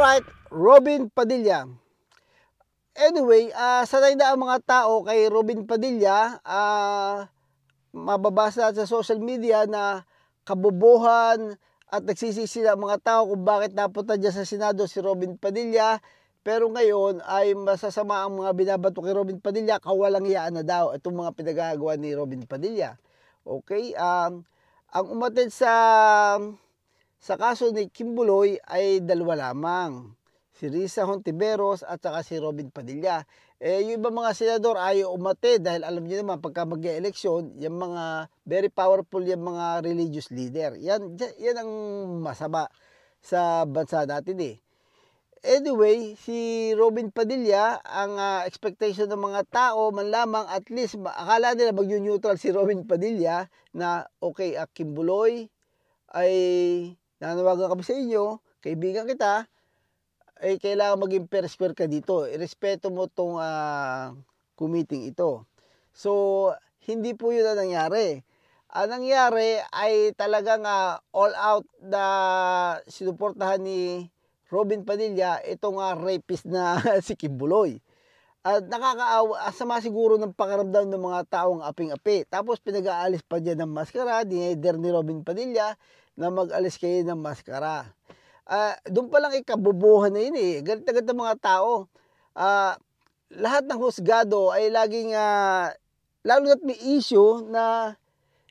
Alright, Robin Padilla. Anyway, sanay na ang mga tao kay Robin Padilla. Mababasa sa social media na kabobohan at nagsisisi ang mga tao kung bakit napunta dyan sa Senado si Robin Padilla. Pero ngayon ay masasama ang mga binabato kay Robin Padilla, kawalang hiyaan na daw itong mga pinagagawa ni Robin Padilla. Okay, ang umattend sa kaso ni Kibuloy ay dalawa lamang, si Risa Hontiveros at saka si Robin Padilla. Yung ibang mga senador ayaw umattend dahil alam niyo naman pagka mag-eleksyon, yung mga very powerful yung mga religious leader. Yan ang masama sa bansa natin eh. Anyway, si Robin Padilla, ang expectation ng mga tao man lamang at least akala nila mag-neutral si Robin Padilla na okay, Kibuloy ay nanawagan kami sa inyo, kaibigan kita, ay kailangan maging fair square ka dito. Irespeto mo tong committee ito. So, hindi po yun ang nangyari. Ang nangyari ay talagang all out na sinuportahan ni Robin Padilla itong rapist na si Kibuloy. At nakakaawa, sama siguro ng pakiramdam ng mga taong aping-api. Tapos pinag-aalis pa dyan ng maskara, dineder ni Robin Padilla na mag-alis kayo ng maskara. Doon pa lang ikabubuhan na yun eh. Galit-galit ng mga tao. Lahat ng husgado ay laging, lalo na't may issue na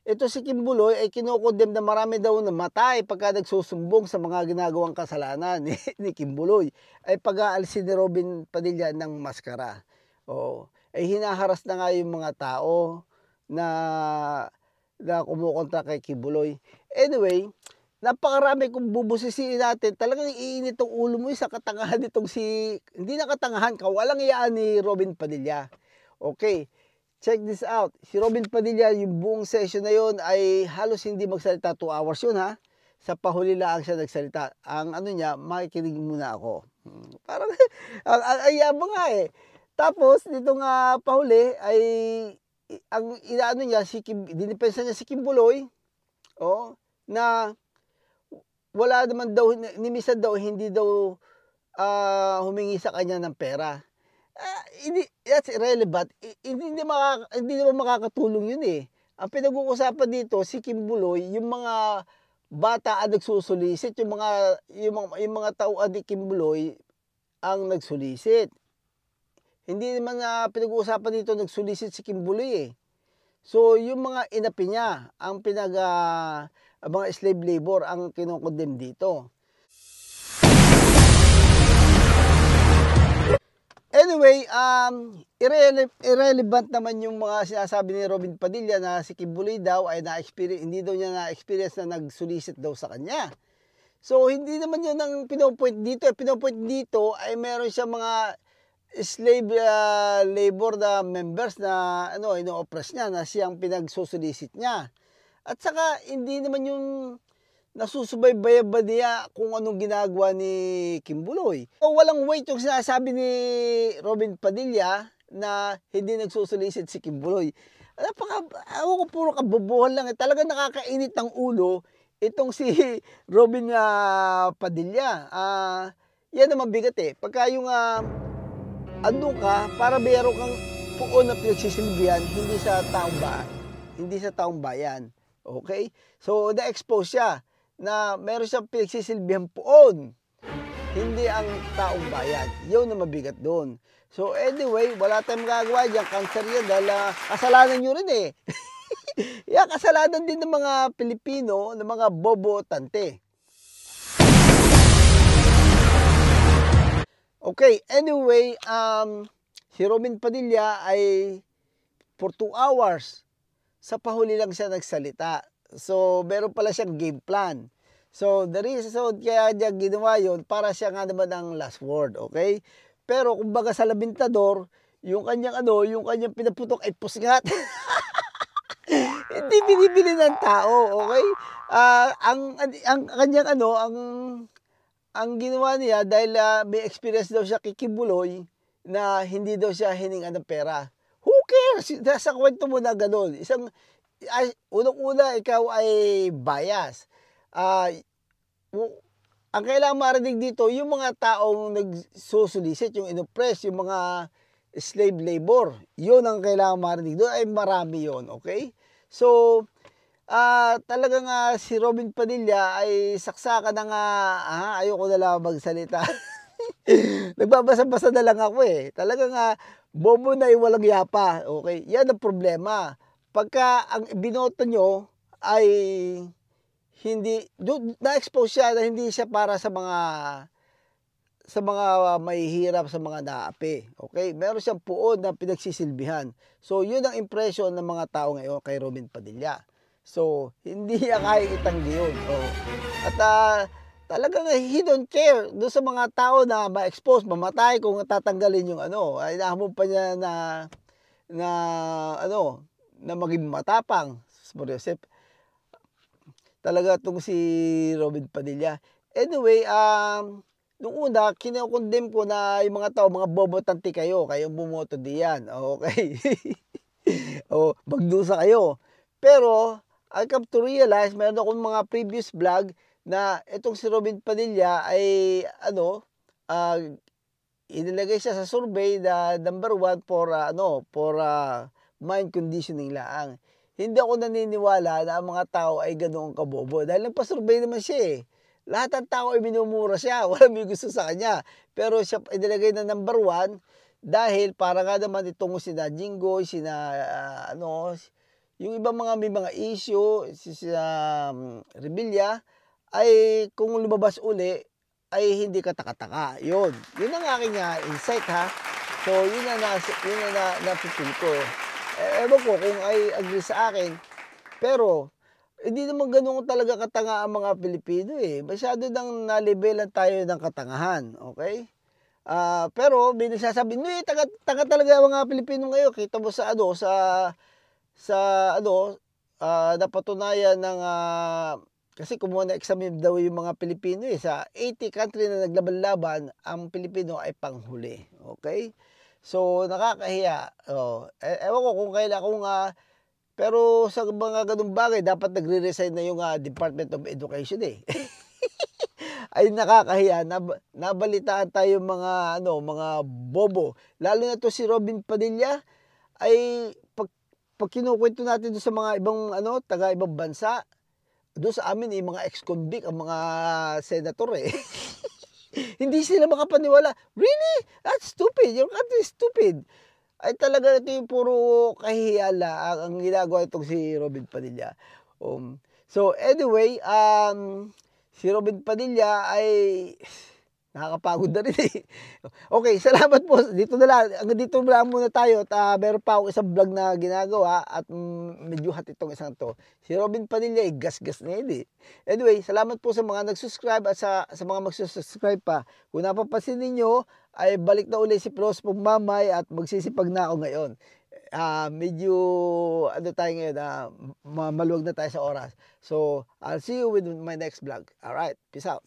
ito si Kibuloy ay kinukondem na marami daw namatay pagka nagsusumbong sa mga ginagawang kasalanan ni Kibuloy. Ay pag-aalisin ni Robin Padilla ng maskara. Ay hinaharas na nga yung mga tao na kumukontra kay Kibuloy. Anyway, napakarami kung bubusisiin natin, talagang iinit ang ulo mo sa katangahan nitong hindi na katangahan, kawalang iyaan ni Robin Padilla. Okay, check this out. Si Robin Padilla, yung buong session na yun ay halos hindi magsalita, 2 hours yun ha. Sa pahuli lang siya nagsalita. Ang ano niya, makikinig muna ako. Parang, ayabang nga eh. Tapos, dito nga pahuli ay, ang inaano niya, dinipensa niya si Kibuloy, na wala naman daw, nimisan daw, hindi daw humingi sa kanya ng pera. That's irrelevant. Hindi naman makakatulong yun eh. Ang pinag-uusapan dito, si Kibuloy, yung mga bata ang nagsusulisit, yung mga tauhan ni Kibuloy ang nagsulisit. Hindi naman pinag-uusapan dito nagsulisit si Kibuloy eh. So, yung mga inapi niya, ang mga slave labor ang kinokondem dito. Anyway, irrelevant naman yung mga sinasabi ni Robin Padilla na si Kibuloy daw ay hindi daw niya na-experience na nagsulisit daw sa kanya. So, hindi naman yun ang pinopoint dito. Pinopoint dito ay meron siya mga slave labor na members na ino-oppress niya, na siyang pinagsusulisit niya. At saka, hindi naman yung nasusubaybayan ba niya kung anong ginagawa ni Kibuloy. So, walang weight yung sinasabi ni Robin Padilla na hindi nagsusulisit si Kibuloy. Ako ko puro kabobohan lang. Talagang nakakainit ng ulo itong si Robin Padilla. Yan ang mabigat eh. Pagka yung ando ka, para mayroon kang puon na pinagsisilbihan, hindi sa taong bayan. Okay? So, na-expose siya na meron siyang pinagsisilbihan poon, hindi ang taong bayan. Yun na mabigat doon. So, anyway, wala tayong magagawa dyan. Cancer yan dahil kasalanan nyo rin eh. Yan, kasalanan din ng mga Pilipino, ng mga bobo-tante. Okay, anyway, si Robin Padilla ay for 2 hours sa pahuli lang siya nagsalita. So, meron pala siyang game plan. So, the reason kaya niya ginawa yun, para siya nga naman ang last word, okay? Pero, kumbaga sa labintador, yung kanyang pinaputok ay pusngat. Hindi binibili ng tao, okay? Ang kanyang ang ginawa niya dahil may experience daw siya kay Kibuloy na hindi daw siya hiningan ng pera. Who cares? Sa kwento mo na gano'n. Unang-una, ikaw ay bias. ang kailangan marinig dito, yung mga taong nagsusulisit, yung inoppress, yung mga slave labor, yun ang kailangan marinig doon, ay marami yun, okay? So, talagang si Robin Padilla ay saksakan ng ayoko na lang magsalita. Nagbabasa-basa na lang ako eh. Talagang bobo na walang yapa, okay? Yan ang problema. Pagka ang binoto nyo ay hindi, na-expose siya na hindi siya para sa mga mahihirap, sa mga naapi. Okay? Meron siyang puon na pinagsisilbihan. So, yun ang impression ng mga tao ngayon kay Robin Padilla. So, hindi niya kayang itanggi yun. Oh. At talagang he don't care doon sa mga tao na ma-expose, mamatay kung tatanggalin yung ay nahamon pa niya na maging matapang. Talaga itong si Robin Padilla. Anyway, nung una, kinokondem ko na yung mga tao, mga bobotanti kayo, kayong bumoto diyan. Okay. O, magdusa kayo. Pero, I come to realize, meron akong mga previous vlog na itong si Robin Padilla ay, inilagay siya sa survey na number 1 for mind conditioning lang. Hindi ako naniniwala na ang mga tao ay ganoon kabobo. Dahil nagpa-survey naman siya eh. Lahat ng tao ay minumura siya. Wala may gusto sa kanya. Pero siya inilagay na number 1 dahil para nga naman itong sina Jinggoy, yung ibang may mga issue, sina Rebilla, ay kung lumabas uli, ay hindi katakataka. Yun ang aking insight ha. So yun na napipil ko. Ewan ko kung ay agree sa akin. Pero hindi naman ganoon talaga katanga ang mga Pilipino eh. Masyado nang nalibelan tayo ng katangahan. Okay? Pero may nagsasabi, tanga talaga ang mga Pilipino ngayon. Kita mo napatunayan ng kasi kumuha na examine daw yung mga Pilipino eh. Sa 80 country na naglaban-laban, ang Pilipino ay panghuli. Okay? So, nakakahiya. Ewan ko kung pero sa mga ganung bagay, dapat nagre-resign na yung Department of Education eh. Ay nakakahiya. Nabalitaan tayo mga bobo. Lalo na to si Robin Padilla, ay pag kinukwento natin doon sa mga ibang taga-ibang bansa, doon sa amin mga ex-convict ang mga senator eh. Hindi sila makapaniwala. Really? That's stupid. Your country is stupid. Ay talaga ito yung puro kahihiyala ang ginagawa itong si Robin Padilla. So anyway, si Robin Padilla ay nakakapagod na rin eh. Okay, salamat po. Dito na lang. Hanggang dito lang muna tayo. At meron pa akong isang vlog na ginagawa at medyo hot itong isang to. Si Robin Padilla ay gas-gas na yun eh. Anyway, salamat po sa mga nag-subscribe at sa mga magsusubscribe pa. Kung napapansin ninyo, ay balik na ulit si Pros Pugmamay at magsisipag na ako ngayon. Medyo tayo ngayon, maluwag na tayo sa oras. So, I'll see you with my next vlog. Alright, peace out.